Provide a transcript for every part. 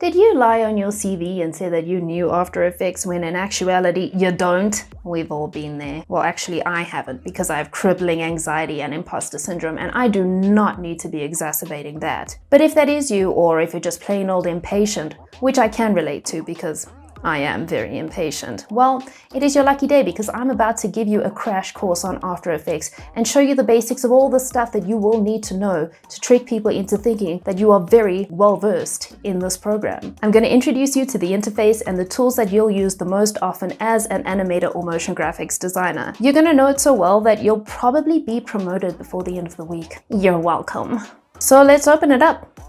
Did you lie on your CV and say that you knew After Effects when in actuality you don't? We've all been there. Well, actually I haven't, because I have crippling anxiety and imposter syndrome, and I do not need to be exacerbating that. But if that is you, or if you're just plain old impatient, which I can relate to because I am very impatient, well, it is your lucky day, because I'm about to give you a crash course on After Effects and show you the basics of all the stuff that you will need to know to trick people into thinking that you are very well versed in this program. I'm going to introduce you to the interface and the tools that you'll use the most often as an animator or motion graphics designer. You're going to know it so well that you'll probably be promoted before the end of the week. You're welcome. So let's open it up.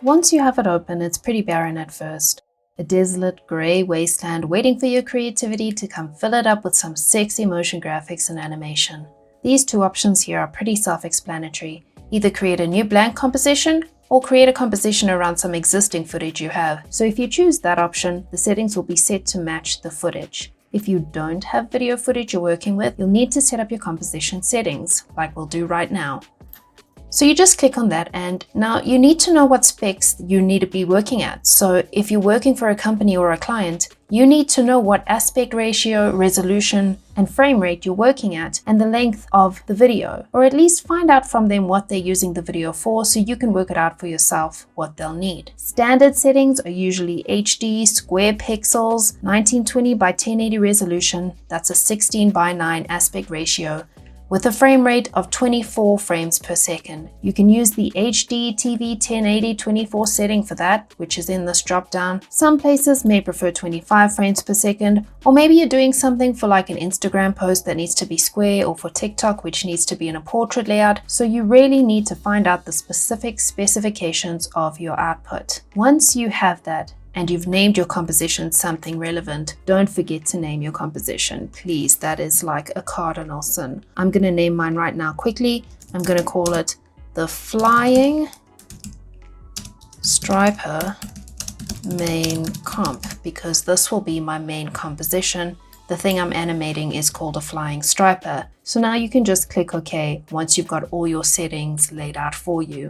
Once you have it open, it's pretty barren at first. A desolate grey wasteland waiting for your creativity to come fill it up with some sexy motion graphics and animation. These two options here are pretty self-explanatory. Either create a new blank composition or create a composition around some existing footage you have. So if you choose that option, the settings will be set to match the footage. If you don't have video footage you're working with, you'll need to set up your composition settings, like we'll do right now. So you just click on that, and now you need to know what specs you need to be working at. So if you're working for a company or a client, you need to know what aspect ratio, resolution, and frame rate you're working at, and the length of the video, or at least find out from them what they're using the video for so you can work it out for yourself what they'll need. Standard settings are usually HD, square pixels, 1920 by 1080 resolution, that's a 16 by 9 aspect ratio, with a frame rate of 24 frames per second. You can use the HD TV 1080 24 setting for that, which is in this drop down. Some places may prefer 25 frames per second, or maybe you're doing something for like an Instagram post that needs to be square, or for TikTok which needs to be in a portrait layout. So you really need to find out the specific specifications of your output. Once you have that, and you've named your composition something relevant, don't forget to name your composition, please. That is like a cardinal sin. I'm going to name mine right now quickly. I'm going to call it the Flying Striper Main Comp, because this will be my main composition. The thing I'm animating is called a flying striper. So now you can just click OK once you've got all your settings laid out for you.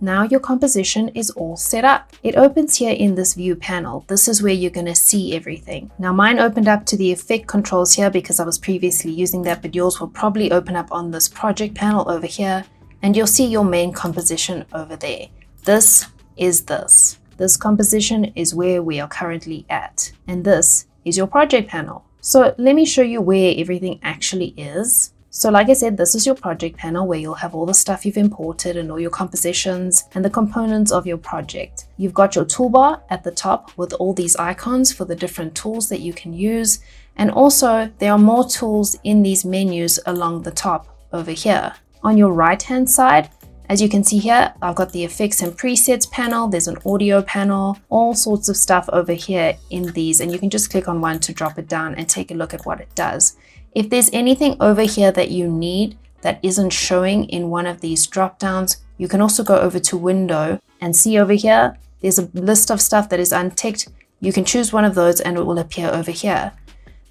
Now your composition is all set up. It opens here in this view panel. This is where you're going to see everything. Now mine opened up to the effect controls here because I was previously using that, but yours will probably open up on this project panel over here, and you'll see your main composition over there. This is this. This composition is where we are currently at, and this is your project panel. So let me show you where everything actually is. So like I said, this is your project panel where you'll have all the stuff you've imported and all your compositions and the components of your project. You've got your toolbar at the top with all these icons for the different tools that you can use. And also there are more tools in these menus along the top over here. On your right hand side, as you can see here, I've got the effects and presets panel. There's an audio panel, all sorts of stuff over here in these, and you can just click on one to drop it down and take a look at what it does. If there's anything over here that you need that isn't showing in one of these drop downs, you can also go over to Window and see over here, there's a list of stuff that is unticked. You can choose one of those and it will appear over here.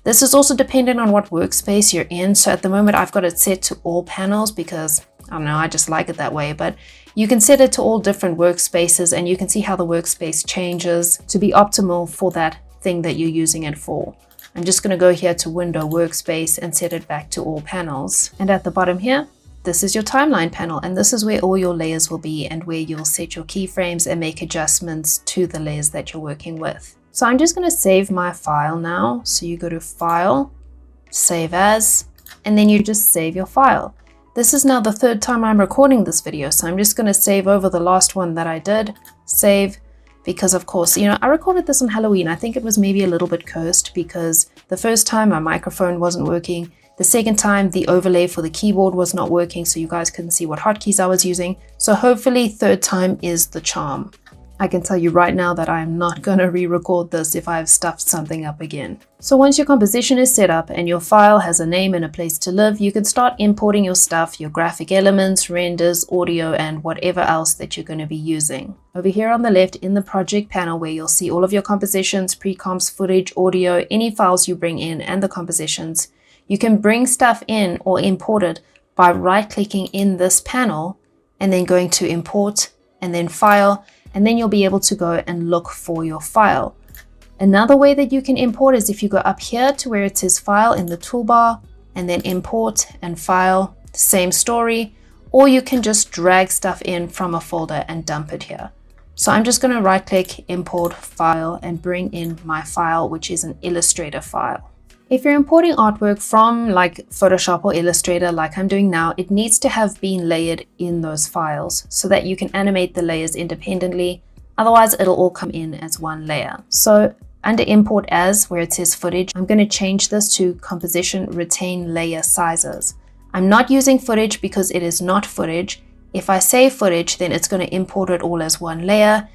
This is also dependent on what workspace you're in. So at the moment I've got it set to all panels because, I don't know, I just like it that way, but you can set it to all different workspaces and you can see how the workspace changes to be optimal for that thing that you're using it for. I'm just going to go here to Window Workspace and set it back to all panels. And at the bottom here, this is your timeline panel, and this is where all your layers will be and where you'll set your keyframes and make adjustments to the layers that you're working with. So I'm just going to save my file now. So you go to File, Save As, and then you just save your file. This is now the third time I'm recording this video, so I'm just going to save over the last one that I did, save. Because of course, you know, I recorded this on Halloween. I think it was maybe a little bit cursed because the first time my microphone wasn't working. The second time the overlay for the keyboard was not working, so you guys couldn't see what hotkeys I was using. So hopefully third time is the charm. I can tell you right now that I'm not going to re-record this if I've stuffed something up again. So once your composition is set up and your file has a name and a place to live, you can start importing your stuff, your graphic elements, renders, audio, and whatever else that you're going to be using. Over here on the left in the project panel where you'll see all of your compositions, pre-comps, footage, audio, any files you bring in, and the compositions, you can bring stuff in or import it by right-clicking in this panel and then going to import and then file. and then you'll be able to go and look for your file. Another way that you can import is if you go up here to where it says file in the toolbar and then import and file, same story, or you can just drag stuff in from a folder and dump it here. So I'm just going to right click, import file, and bring in my file, which is an Illustrator file. If you're importing artwork from like Photoshop or Illustrator like I'm doing now, it needs to have been layered in those files so that you can animate the layers independently. Otherwise, it'll all come in as one layer. So under import as, where it says footage, I'm going to change this to composition retain layer sizes. I'm not using footage because it is not footage. If I say footage, then it's going to import it all as one layer.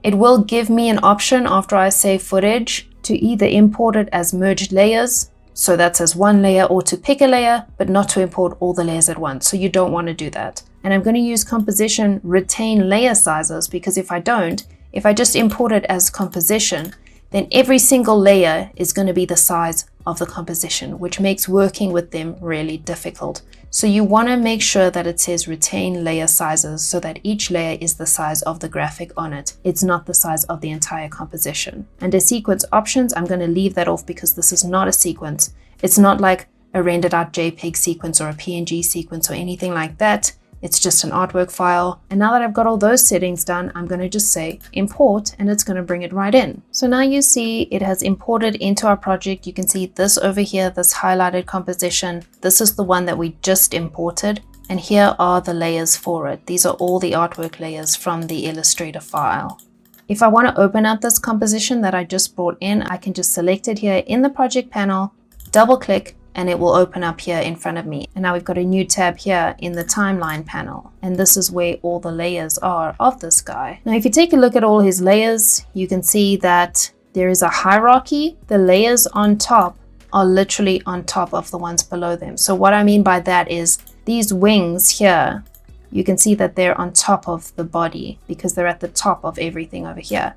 It will give me an option after I say footage to either import it as merged layers, so that's as one layer, or to pick a layer, but not to import all the layers at once. So you don't want to do that. And I'm going to use composition retain layer sizes because if I just import it as composition, then every single layer is going to be the size of the composition, which makes working with them really difficult. So you want to make sure that it says retain layer sizes so that each layer is the size of the graphic on it. It's not the size of the entire composition. Under sequence options, I'm going to leave that off because this is not a sequence. It's not like a rendered out JPEG sequence or a PNG sequence or anything like that. It's just an artwork file. And now that I've got all those settings done, I'm going to just say import and it's going to bring it right in. So now you see it has imported into our project. You can see this over here, this highlighted composition. This is the one that we just imported. And here are the layers for it. These are all the artwork layers from the Illustrator file. If I want to open up this composition that I just brought in, I can just select it here in the project panel, double click, and it will open up here in front of me. And now we've got a new tab here in the timeline panel. And this is where all the layers are of this guy. Now, if you take a look at all his layers, you can see that there is a hierarchy. The layers on top are literally on top of the ones below them. So what I mean by that is these wings here, you can see that they're on top of the body because they're at the top of everything over here.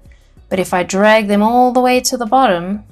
But if I drag them all the way to the bottom,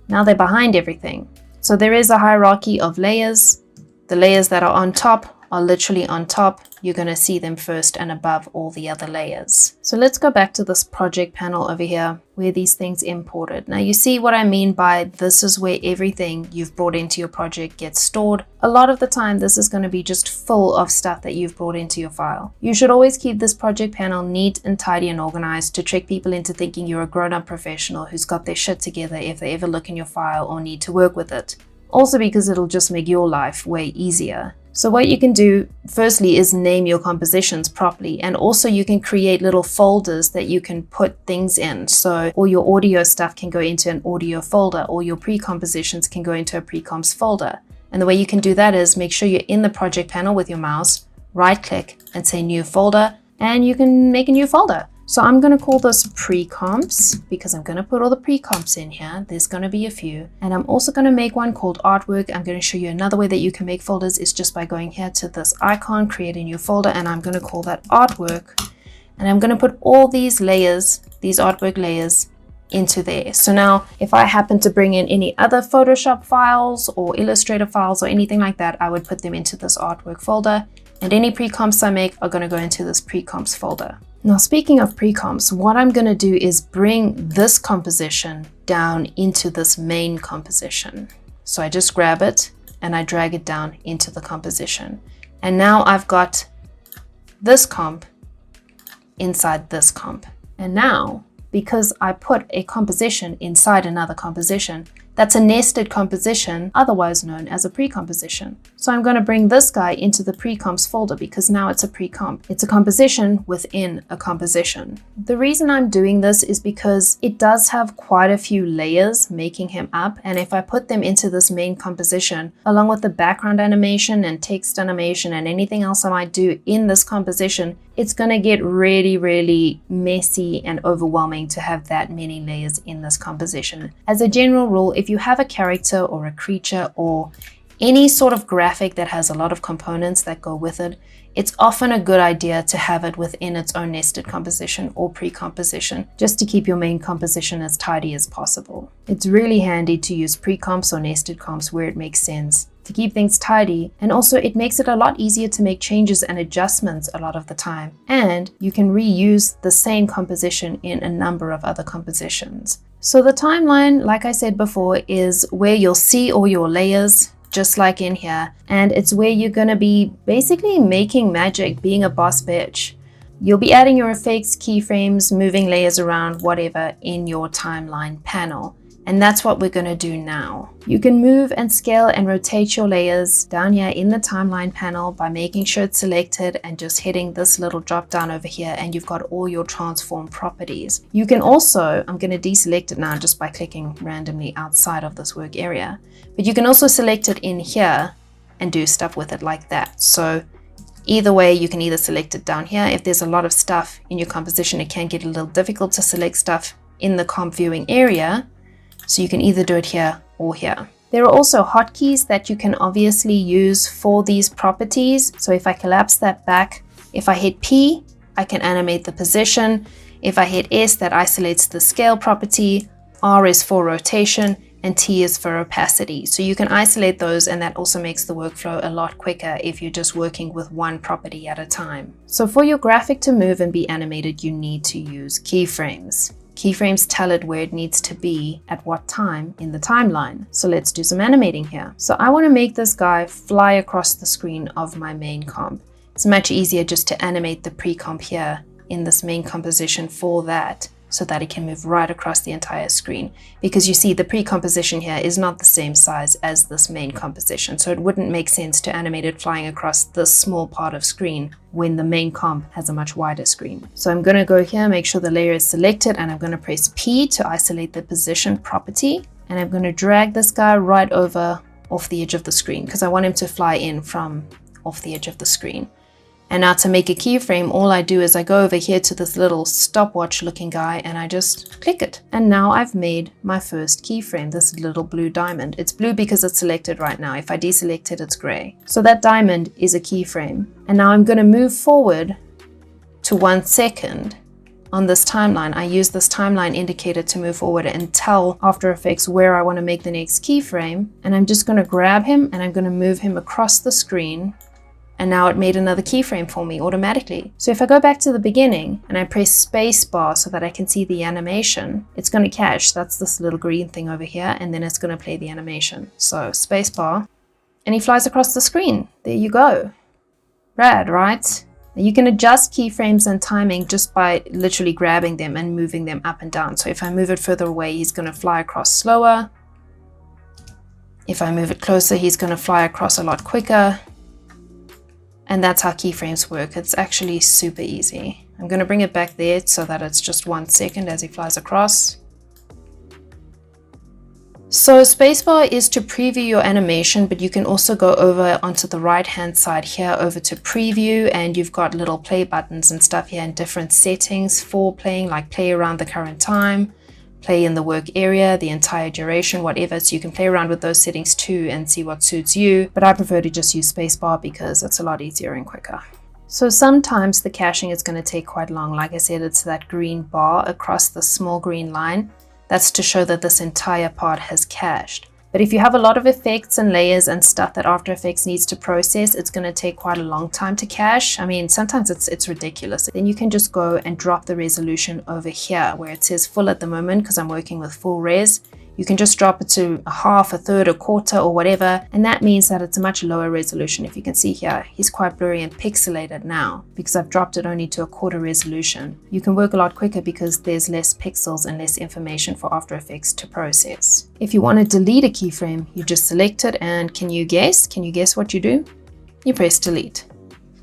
now they're behind everything. So there is a hierarchy of layers. The layers that are on top are literally on top. You're going to see them first and above all the other layers. So let's go back to this project panel over here where these things imported. Now you see what I mean by this is where everything you've brought into your project gets stored. A lot of the time this is going to be just full of stuff that you've brought into your file. You should always keep this project panel neat and tidy and organized to trick people into thinking you're a grown-up professional who's got their shit together if they ever look in your file or need to work with it. Also because it'll just make your life way easier. So what you can do firstly is name your compositions properly, and also you can create little folders that you can put things in. So all your audio stuff can go into an audio folder, or your pre-compositions can go into a pre-comps folder. And the way you can do that is make sure you're in the project panel with your mouse, right click and say new folder, and you can make a new folder. So I'm going to call this Precomps because I'm going to put all the Precomps in here. There's going to be a few. And I'm also going to make one called Artwork. I'm going to show you another way that you can make folders is just by going here to this icon, create a new folder, and I'm going to call that Artwork. And I'm going to put all these layers, these artwork layers, into there. So now if I happen to bring in any other Photoshop files or Illustrator files or anything like that, I would put them into this Artwork folder. And any Precomps I make are going to go into this Precomps folder. Now, speaking of Precomps, what I'm going to do is bring this composition down into this main composition. So I just grab it and I drag it down into the composition. And now I've got this comp inside this comp. And now, because I put a composition inside another composition, that's a nested composition, otherwise known as a precomposition. So I'm going to bring this guy into the Precomps folder because now it's a precomp. It's a composition within a composition. The reason I'm doing this is because it does have quite a few layers making him up. And if I put them into this main composition, along with the background animation and text animation and anything else I might do in this composition, it's going to get really, really messy and overwhelming to have that many layers in this composition. As a general rule, if you have a character or a creature or any sort of graphic that has a lot of components that go with it, it's often a good idea to have it within its own nested composition or pre-composition, just to keep your main composition as tidy as possible. It's really handy to use pre-comps or nested comps where it makes sense to keep things tidy, and also it makes it a lot easier to make changes and adjustments a lot of the time. And you can reuse the same composition in a number of other compositions. So the timeline, like I said before, is where you'll see all your layers, just like in here, and it's where you're going to be basically making magic, being a boss bitch. You'll be adding your effects, keyframes, moving layers around, whatever, in your timeline panel. And that's what we're going to do now. You can move and scale and rotate your layers down here in the timeline panel by making sure it's selected and just hitting this little drop down over here, and you've got all your transform properties. You can also, I'm going to deselect it now just by clicking randomly outside of this work area, but you can also select it in here and do stuff with it like that. So either way, you can either select it down here. If there's a lot of stuff in your composition, it can get a little difficult to select stuff in the comp viewing area. So you can either do it here or here. There are also hotkeys that you can obviously use for these properties. So if I collapse that back, if I hit P, I can animate the position. If I hit S, that isolates the scale property. R is for rotation, and T is for opacity. So you can isolate those, and that also makes the workflow a lot quicker if you're just working with one property at a time. So for your graphic to move and be animated, you need to use keyframes. Keyframes tell it where it needs to be at what time in the timeline. So let's do some animating here. So I want to make this guy fly across the screen of my main comp. It's much easier just to animate the pre-comp here in this main composition for that, so that it can move right across the entire screen. Because you see, the pre-composition here is not the same size as this main composition, so it wouldn't make sense to animate it flying across this small part of screen when the main comp has a much wider screen. So I'm gonna go here, make sure the layer is selected, and I'm gonna press P to isolate the position property. And I'm gonna drag this guy right over off the edge of the screen because I want him to fly in from off the edge of the screen. And now to make a keyframe, all I do is I go over here to this little stopwatch looking guy and I just click it. And now I've made my first keyframe, this little blue diamond. It's blue because it's selected right now. If I deselect it, it's gray. So that diamond is a keyframe. And now I'm going to move forward to 1 second on this timeline. I use this timeline indicator to move forward and tell After Effects where I want to make the next keyframe. And I'm just going to grab him and I'm going to move him across the screen. And now it made another keyframe for me automatically. So if I go back to the beginning and I press space bar so that I can see the animation, it's going to cache. That's this little green thing over here, and then it's going to play the animation. So space bar, and he flies across the screen. There you go. Rad, right? You can adjust keyframes and timing just by literally grabbing them and moving them up and down. So if I move it further away, he's going to fly across slower. If I move it closer, he's going to fly across a lot quicker. And that's how keyframes work. It's actually super easy. I'm going to bring it back there so that it's just 1 second as he flies across. So spacebar is to preview your animation, but you can also go over onto the right hand side here over to preview, and you've got little play buttons and stuff here in different settings for playing, like play around the current time, play in the work area, the entire duration, whatever. So you can play around with those settings too and see what suits you. But I prefer to just use spacebar because it's a lot easier and quicker. So sometimes the caching is going to take quite long. Like I said, it's that green bar across the small green line. That's to show that this entire part has cached. But if you have a lot of effects and layers and stuff that After Effects needs to process, it's going to take quite a long time to cache. I mean, sometimes it's ridiculous. Then you can just go and drop the resolution over here where it says full at the moment because I'm working with full res. You can just drop it to a half, a third, a quarter, or whatever. And that means that it's a much lower resolution. If you can see here, he's quite blurry and pixelated now because I've dropped it only to a quarter resolution. You can work a lot quicker because there's less pixels and less information for After Effects to process. If you want to delete a keyframe, you just select it, and can you guess? Can you guess what you do? You press delete.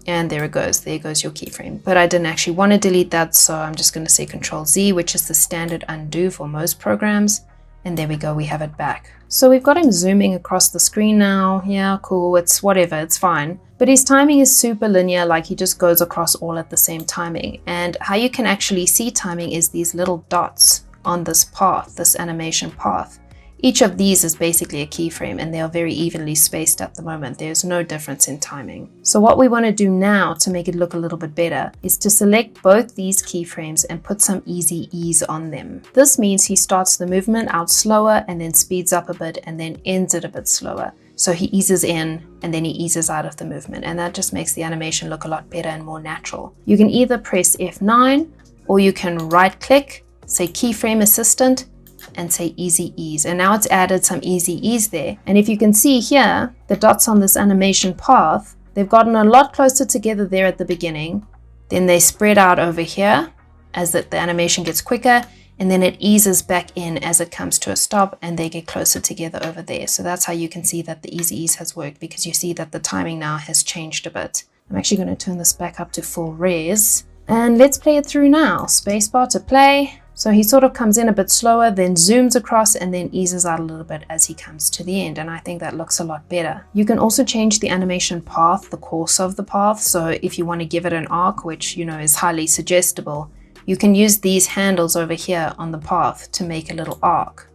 And there it goes. There goes your keyframe. But I didn't actually want to delete that, so I'm just going to say Control Z, which is the standard undo for most programs. And there we go, we have it back. So we've got him zooming across the screen now. Yeah, cool, it's whatever, it's fine. But his timing is super linear, like he just goes across all at the same timing. And how you can actually see timing is these little dots on this path, this animation path. Each of these is basically a keyframe and they are very evenly spaced at the moment. There's no difference in timing. So what we want to do now to make it look a little bit better is to select both these keyframes and put some easy ease on them. This means he starts the movement out slower and then speeds up a bit and then ends it a bit slower. So he eases in and then he eases out of the movement, and that just makes the animation look a lot better and more natural. You can either press F9 or you can right click, say keyframe assistant, and say easy ease, and now it's added some easy ease there. And if you can see here, the dots on this animation path, they've gotten a lot closer together there at the beginning, then they spread out over here as the animation gets quicker, and then it eases back in as it comes to a stop and they get closer together over there. So that's how you can see that the easy ease has worked, because you see that the timing now has changed a bit. I'm actually going to turn this back up to full res and let's play it through now. Spacebar to play. So he sort of comes in a bit slower, then zooms across and then eases out a little bit as he comes to the end. And I think that looks a lot better. You can also change the animation path, the course of the path. So if you want to give it an arc, which is highly suggestible, you can use these handles over here on the path to make a little arc.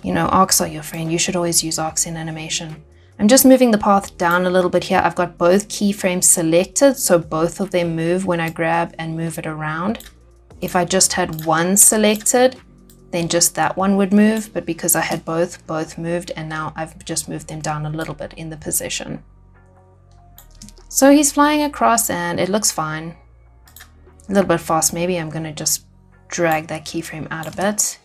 Arcs are your friend. You should always use arcs in animation. I'm just moving the path down a little bit here. I've got both keyframes selected, so both of them move when I grab and move it around. If I just had one selected, then just that one would move, but because I had both moved, and now I've just moved them down a little bit in the position. So he's flying across and it looks fine. A little bit fast maybe. I'm going to just drag that keyframe out a bit.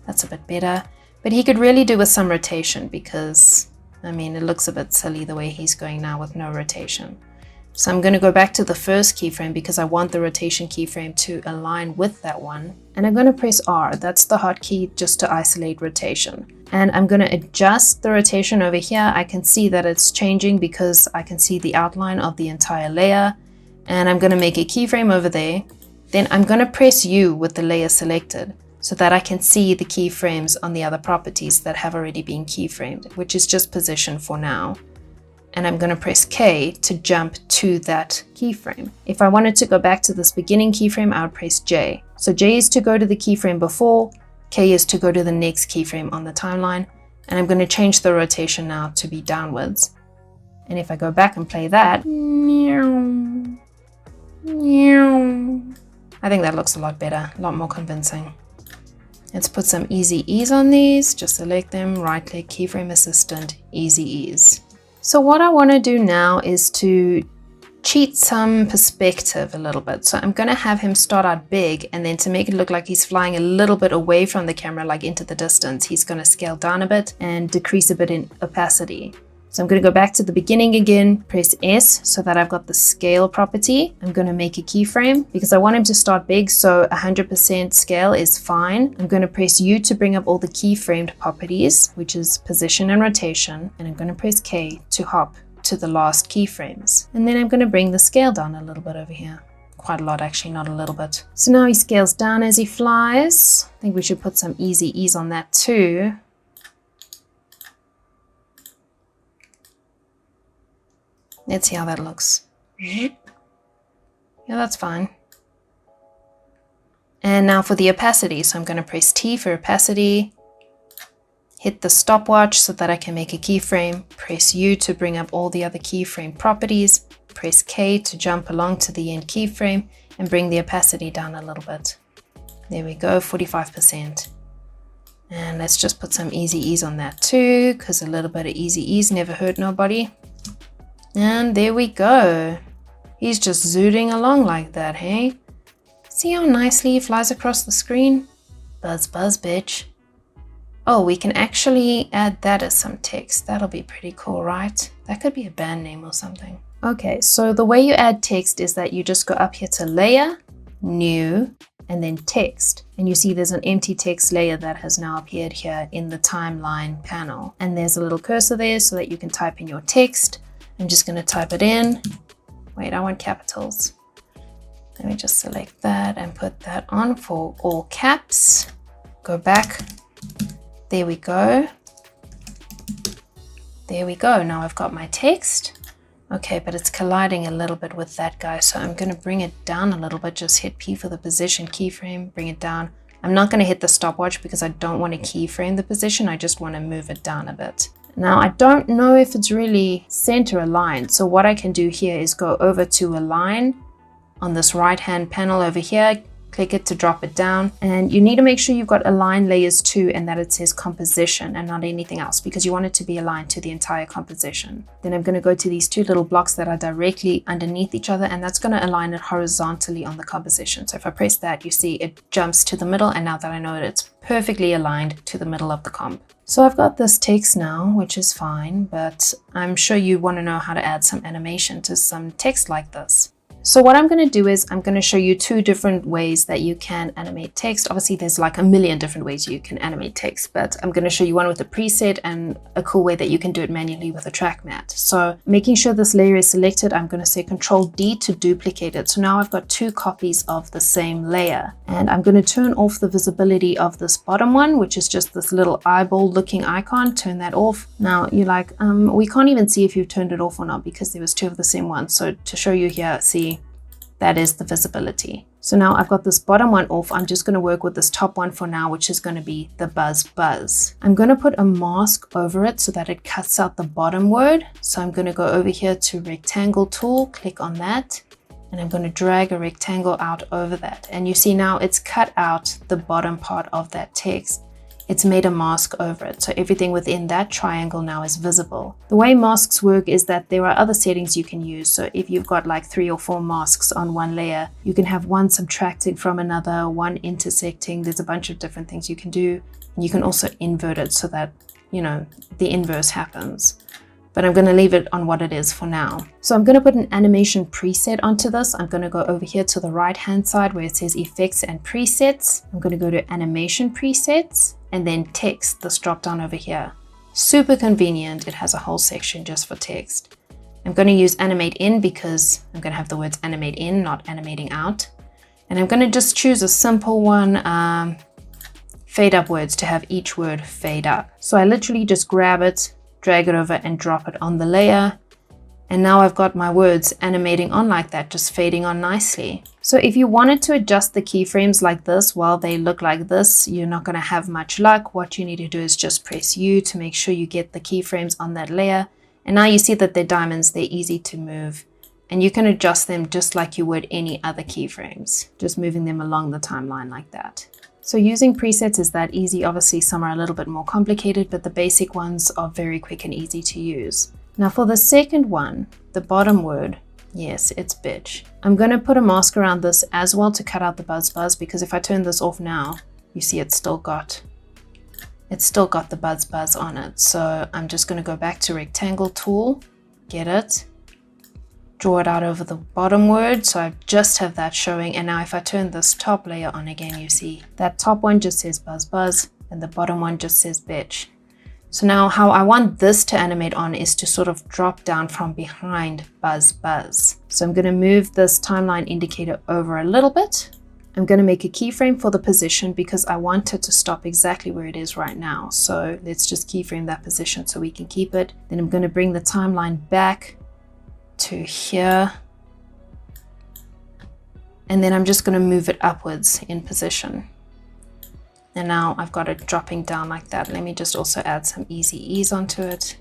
That's a bit better. But he could really do with some rotation, because, it looks a bit silly the way he's going now with no rotation. So I'm going to go back to the first keyframe because I want the rotation keyframe to align with that one. And I'm going to press R, that's the hotkey, just to isolate rotation. And I'm going to adjust the rotation over here. I can see that it's changing because I can see the outline of the entire layer. And I'm going to make a keyframe over there. Then I'm going to press U with the layer selected so that I can see the keyframes on the other properties that have already been keyframed, which is just position for now. And I'm going to press K to jump to that keyframe. If I wanted to go back to this beginning keyframe, I would press J. So J is to go to the keyframe before, K is to go to the next keyframe on the timeline, and I'm going to change the rotation now to be downwards. And if I go back and play that, I think that looks a lot better, a lot more convincing. Let's put some easy ease on these. Just select them, right click, keyframe assistant, easy ease. So what I want to do now is to cheat some perspective a little bit. So I'm going to have him start out big, and then to make it look like he's flying a little bit away from the camera, like into the distance, he's going to scale down a bit and decrease a bit in opacity. So I'm going to go back to the beginning again, press S so that I've got the scale property. I'm going to make a keyframe because I want him to start big, so 100% scale is fine. I'm going to press U to bring up all the keyframed properties, which is position and rotation. And I'm going to press K to hop to the last keyframes. And then I'm going to bring the scale down a little bit over here. Quite a lot actually, not a little bit. So now he scales down as he flies. I think we should put some easy ease on that too. Let's see how that looks. Yeah, that's fine. And now for the opacity. So I'm going to press T for opacity. Hit the stopwatch so that I can make a keyframe. Press U to bring up all the other keyframe properties. Press K to jump along to the end keyframe and bring the opacity down a little bit. There we go, 45%. And let's just put some easy ease on that too, because a little bit of easy ease never hurt nobody. And there we go. He's just zooming along like that, hey? See how nicely he flies across the screen? Buzz, buzz, bitch. Oh, we can actually add that as some text. That'll be pretty cool, right? That could be a band name or something. Okay, so the way you add text is that you just go up here to Layer, New, and then Text. And you see there's an empty text layer that has now appeared here in the timeline panel. And there's a little cursor there so that you can type in your text. I'm just going to type it in. Wait, I want capitals. Let me just select that and put that on for all caps. Go back. There we go. There we go. Now I've got my text. Okay, but it's colliding a little bit with that guy. So I'm going to bring it down a little bit. Just hit P for the position keyframe, bring it down, I'm not going to hit the stopwatch because I don't want to keyframe the position. I just want to move it down a bit. Now, I don't know if it's really center aligned. So what I can do here is go over to align on this right-hand panel over here, click it to drop it down. And you need to make sure you've got align layers to and that it says composition and not anything else, because you want it to be aligned to the entire composition. Then I'm going to go to these two little blocks that are directly underneath each other, and that's going to align it horizontally on the composition. So if I press that, you see it jumps to the middle. And now that I know that it's perfectly aligned to the middle of the comp. So I've got this text now, which is fine, but I'm sure you want to know how to add some animation to some text like this. So what I'm going to do is I'm going to show you two different ways that you can animate text. Obviously, there's like a million different ways you can animate text, but I'm going to show you one with a preset and a cool way that you can do it manually with a track mat. So making sure this layer is selected, I'm going to say Control-D to duplicate it. So now I've got two copies of the same layer, and I'm going to turn off the visibility of this bottom one, which is just this little eyeball looking icon. Turn that off. Now you're like, we can't even see if you've turned it off or not because there was two of the same one. So to show you here, see, that is the visibility. So now I've got this bottom one off. I'm just going to work with this top one for now, which is going to be the buzz. I'm going to put a mask over it so that it cuts out the bottom word. So I'm going to go over here to rectangle tool, click on that, and I'm going to drag a rectangle out over that. And you see now it's cut out the bottom part of that text. It's made a mask over it. So everything within that triangle now is visible. The way masks work is that there are other settings you can use. So if you've got like 3 or 4 masks on one layer, you can have one subtracting from another, one intersecting. There's a bunch of different things you can do. And you can also invert it so that, you know, the inverse happens. But I'm going to leave it on what it is for now. So I'm going to put an animation preset onto this. I'm going to go over here to the right hand side where it says effects and presets. I'm going to go to animation presets and then text, this drop down over here. Super convenient. It has a whole section just for text. I'm going to use animate in because I'm going to have the words animate in, not animating out. And I'm going to just choose a simple one, fade up words, to have each word fade up. So I literally just grab it, drag it over and drop it on the layer. And now I've got my words animating on like that, just fading on nicely. So if you wanted to adjust the keyframes like this while they look like this, you're not going to have much luck. What you need to do is just press U to make sure you get the keyframes on that layer. And now you see that they're diamonds, they're easy to move. And you can adjust them just like you would any other keyframes, just moving them along the timeline like that. So using presets is that easy. Obviously some are a little bit more complicated, but the basic ones are very quick and easy to use. Now for the second one, the bottom word, yes, it's bitch. I'm going to put a mask around this as well to cut out the buzz because if I turn this off now, you see it's still got the buzz on it. So I'm just going to go back to rectangle tool, get it, draw it out over the bottom word. So I just have that showing. And now if I turn this top layer on again, you see that top one just says buzz and the bottom one just says bitch. So now how I want this to animate on is to sort of drop down from behind buzz. So I'm going to move this timeline indicator over a little bit. I'm going to make a keyframe for the position because I want it to stop exactly where it is right now. So let's just keyframe that position so we can keep it. Then I'm going to bring the timeline back to here. And then I'm just going to move it upwards in position. And now I've got it dropping down like that. Let me just also add some easy ease onto it.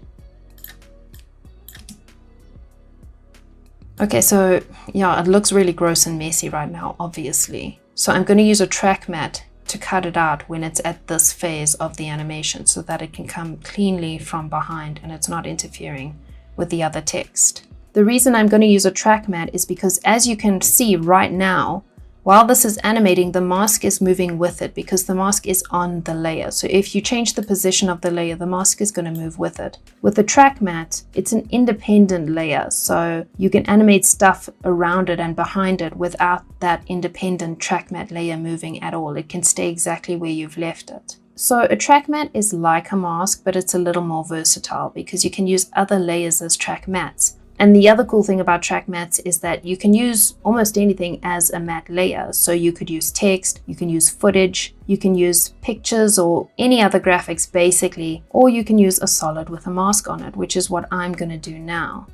Okay, so yeah, it looks really gross and messy right now, obviously. So I'm going to use a track mat to cut it out when it's at this phase of the animation so that it can come cleanly from behind and it's not interfering with the other text. The reason I'm going to use a track mat is because as you can see right now, while this is animating, the mask is moving with it because the mask is on the layer. So if you change the position of the layer, the mask is going to move with it. With the track mat, it's an independent layer. So you can animate stuff around it and behind it without that independent track mat layer moving at all. It can stay exactly where you've left it. So a track mat is like a mask, but it's a little more versatile because you can use other layers as track mats. And the other cool thing about track mats is that you can use almost anything as a mat layer. So you could use text, you can use footage, you can use pictures or any other graphics basically, or you can use a solid with a mask on it, which is what I'm going to do now.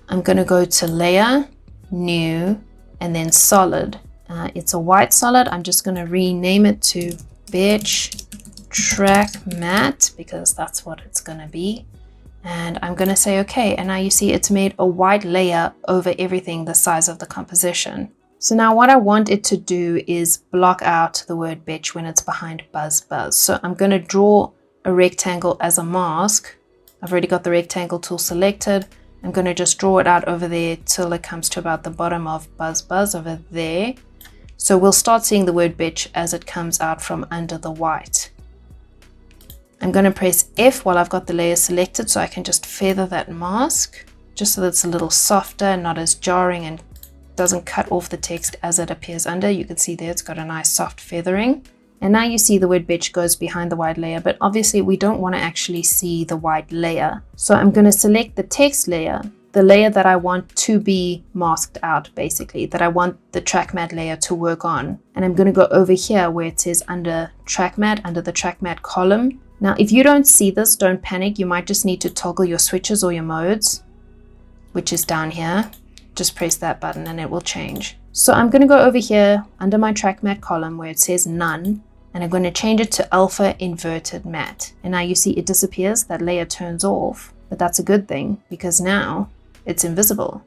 I'm going to go to layer, new, and then solid. It's a white solid. I'm just going to rename it to bitch track matte because that's what it's going to be. And I'm going to say okay. And now you see it's made a white layer over everything the size of the composition. So now what I want it to do is block out the word bitch when it's behind buzz buzz. So I'm going to draw a rectangle as a mask. I've already got the rectangle tool selected. I'm going to just draw it out over there till it comes to about the bottom of buzz buzz over there. So we'll start seeing the word bitch as it comes out from under the white. I'm going to press F while I've got the layer selected so I can just feather that mask just so that it's a little softer and not as jarring and doesn't cut off the text as it appears under. You can see there it's got a nice soft feathering. And now you see the word bitch goes behind the white layer, but obviously we don't want to actually see the white layer. So I'm going to select the text layer, the layer that I want to be masked out, basically, that I want the track matte layer to work on. And I'm going to go over here where it says under track matte, under the track matte column. Now, if you don't see this, don't panic. You might just need to toggle your switches or your modes, which is down here. Just press that button and it will change. So I'm going to go over here under my track matte column where it says none. And I'm going to change it to alpha inverted matte. And now you see it disappears, that layer turns off, but that's a good thing because now it's invisible.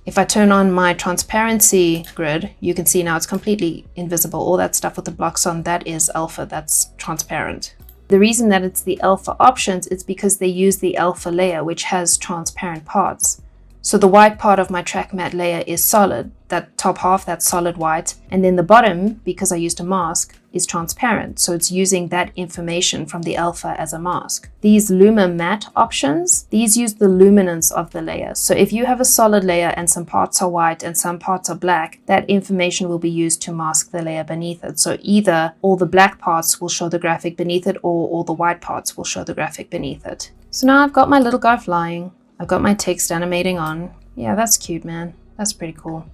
If I turn on my transparency grid, you can see now it's completely invisible. All that stuff with the blocks on, that is alpha, that's transparent. The reason that it's the alpha options is because they use the alpha layer, which has transparent parts. So the white part of my track matte layer is solid, that top half, that's solid white. And then the bottom, because I used a mask, is transparent. So it's using that information from the alpha as a mask. These luma matte options, these use the luminance of the layer. So if you have a solid layer and some parts are white and some parts are black, that information will be used to mask the layer beneath it. So either all the black parts will show the graphic beneath it or all the white parts will show the graphic beneath it. So now I've got my little guy flying. I've got my text animating on. Yeah, that's cute, man. That's pretty cool.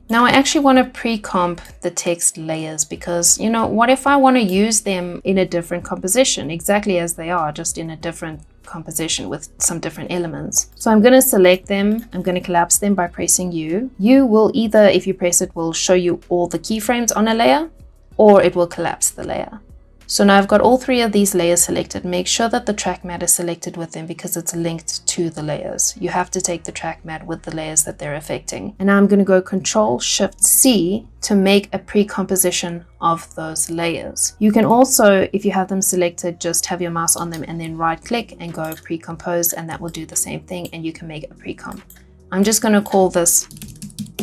Now I actually want to pre-comp the text layers because, you know, what if I want to use them in a different composition, exactly as they are, just in a different composition with some different elements. So I'm going to select them. I'm going to collapse them by pressing U. U will either, if you press it, will show you all the keyframes on a layer, or it will collapse the layer. So now I've got all three of these layers selected. Make sure that the track matte is selected with them because it's linked to the layers. You have to take the track matte with the layers that they're affecting. And now I'm going to go Control-Shift-C to make a pre-composition of those layers. You can also, if you have them selected, just have your mouse on them and then right-click and go Pre-Compose, and that will do the same thing and you can make a pre-comp. I'm just going to call this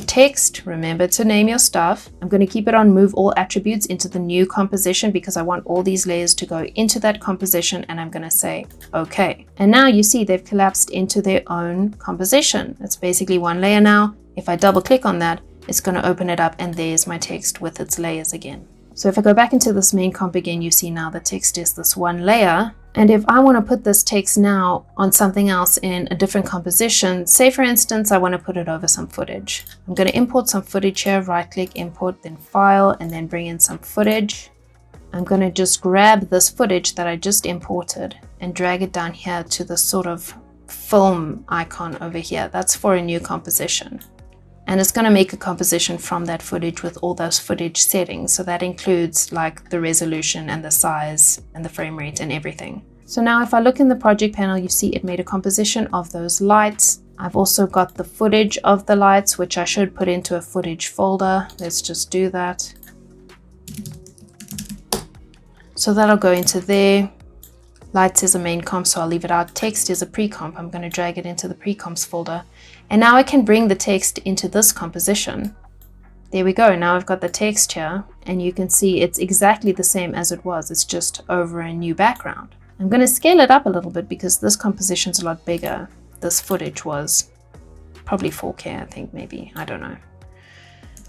text. Remember to name your stuff. I'm going to keep it on move all attributes into the new composition because I want all these layers to go into that composition, and I'm going to say okay. And now you see they've collapsed into their own composition. It's basically one layer now. If I double click on that, it's going to open it up and there's my text with its layers again. So if I go back into this main comp again, you see now the text is this one layer. And if I want to put this text now on something else in a different composition, say for instance, I want to put it over some footage. I'm going to import some footage here, right click, import, then file, and then bring in some footage. I'm going to just grab this footage that I just imported and drag it down here to the sort of film icon over here. That's for a new composition. And it's going to make a composition from that footage with all those footage settings. So that includes like the resolution and the size and the frame rate and everything. So now if I look in the project panel, you see it made a composition of those lights. I've also got the footage of the lights, which I should put into a footage folder. Let's just do that. So that'll go into there. Lights is a main comp, so I'll leave it out. Text is a pre-comp. I'm going to drag it into the pre-comps folder. And now I can bring the text into this composition. There we go. Now I've got the text here, and you can see it's exactly the same as it was. It's just over a new background. I'm going to scale it up a little bit because this composition's a lot bigger. This footage was probably 4K, I think, maybe. I don't know.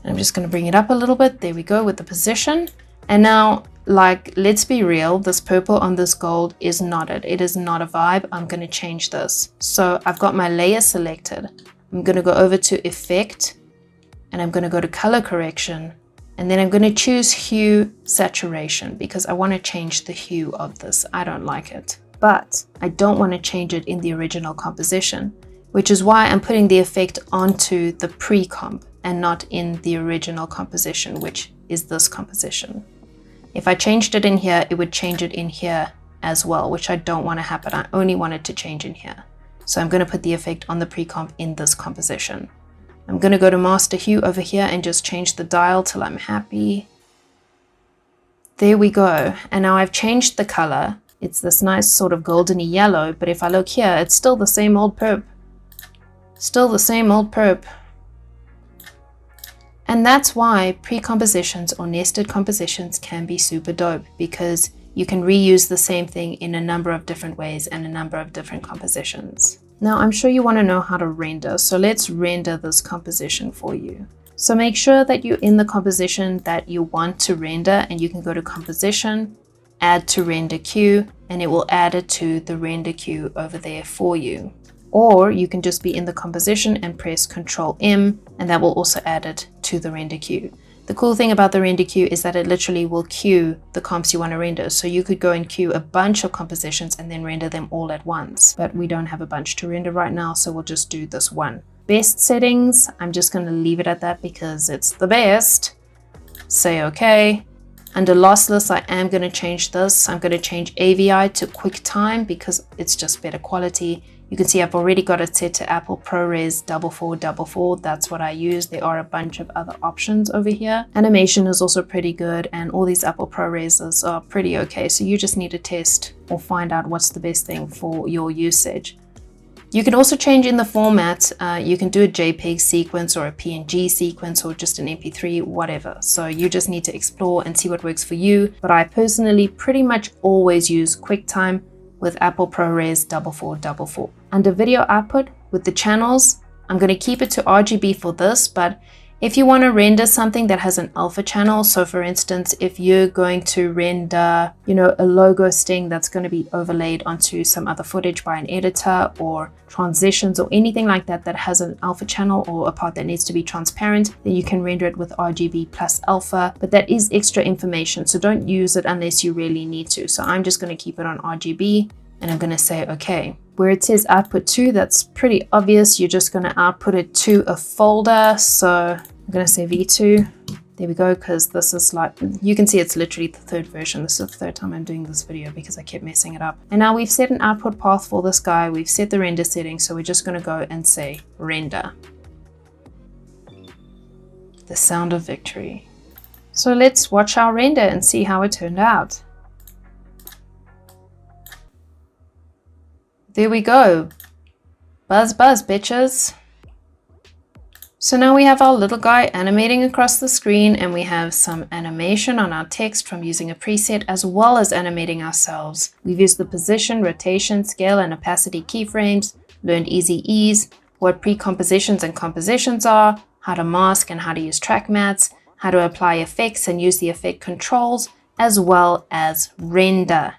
And I'm just going to bring it up a little bit. There we go with the position. And now, like, let's be real, this purple on this gold is not it. It is not a vibe. I'm going to change this. So I've got my layer selected. I'm going to go over to Effect, and I'm going to go to Color Correction. And then I'm going to choose Hue Saturation because I want to change the hue of this. I don't like it. But I don't want to change it in the original composition, which is why I'm putting the effect onto the pre-comp. and not in the original composition, which is this composition. If I changed it in here, it would change it in here as well, which I don't want to happen. I only want it to change in here. So I'm going to put the effect on the precomp in this composition. I'm going to go to master hue over here and just change the dial till I'm happy. There we go. And now I've changed the color. It's this nice sort of goldeny yellow, but if I look here, it's still the same old perp. Still the same old perp. And that's why precompositions or nested compositions can be super dope, because you can reuse the same thing in a number of different ways and a number of different compositions. Now, I'm sure you want to know how to render, so let's render this composition for you. So make sure that you're in the composition that you want to render, and you can go to Composition, Add to Render Queue, and it will add it to the render queue over there for you. Or you can just be in the composition and press Ctrl M, and that will also add it to the render queue. The cool thing about the render queue is that it literally will queue the comps you want to render. So you could go and queue a bunch of compositions and then render them all at once. But we don't have a bunch to render right now, so we'll just do this one. Best settings, I'm just going to leave it at that because it's the best. Say OK. Under lossless, I am going to change this. I'm going to change AVI to QuickTime because it's just better quality. You can see I've already got it set to Apple ProRes 444. That's what I use. There are a bunch of other options over here. Animation is also pretty good, and all these Apple ProRes are pretty okay. So you just need to test or find out what's the best thing for your usage. You can also change in the format. You can do a JPEG sequence or a PNG sequence or just an MP3, whatever. So you just need to explore and see what works for you. But I personally pretty much always use QuickTime with Apple ProRes 4444. Under video output with the channels, I'm going to keep it to RGB for this, but if you want to render something that has an alpha channel, so for instance, if you're going to render, a logo sting that's going to be overlaid onto some other footage by an editor, or transitions or anything like that that has an alpha channel or a part that needs to be transparent, then you can render it with RGB plus alpha, but that is extra information, so don't use it unless you really need to. So I'm just going to keep it on RGB and I'm going to say okay. Where it says output to, that's pretty obvious. You're just going to output it to a folder. So I'm going to say V2. There we go, because this is like, you can see it's literally the third version. This is the third time I'm doing this video because I kept messing it up. And now we've set an output path for this guy. We've set the render settings. So we're just going to go and say render. The sound of victory. So let's watch our render and see how it turned out. There we go. Buzz, buzz, bitches. So now we have our little guy animating across the screen, and we have some animation on our text from using a preset, as well as animating ourselves. We've used the position, rotation, scale, and opacity keyframes, learned easy ease, what precompositions and compositions are, how to mask and how to use track mats, how to apply effects and use the effect controls, as well as render.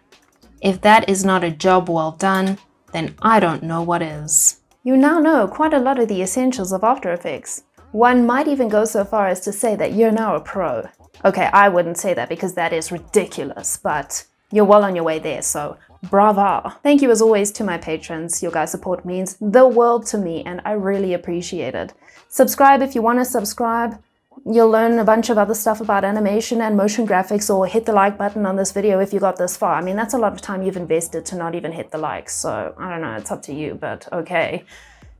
If that is not a job well done, then I don't know what is. You now know quite a lot of the essentials of After Effects. One might even go so far as to say that you're now a pro. Okay, I wouldn't say that because that is ridiculous, but you're well on your way there, so bravo. Thank you as always to my patrons. Your guys' support means the world to me and I really appreciate it. Subscribe if you want to subscribe. You'll learn a bunch of other stuff about animation and motion graphics, or hit the like button on this video if you got this far. I mean, that's a lot of time you've invested to not even hit the like, so I don't know, it's up to you, but okay.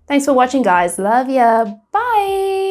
Thanks for watching, guys. Love ya. Bye!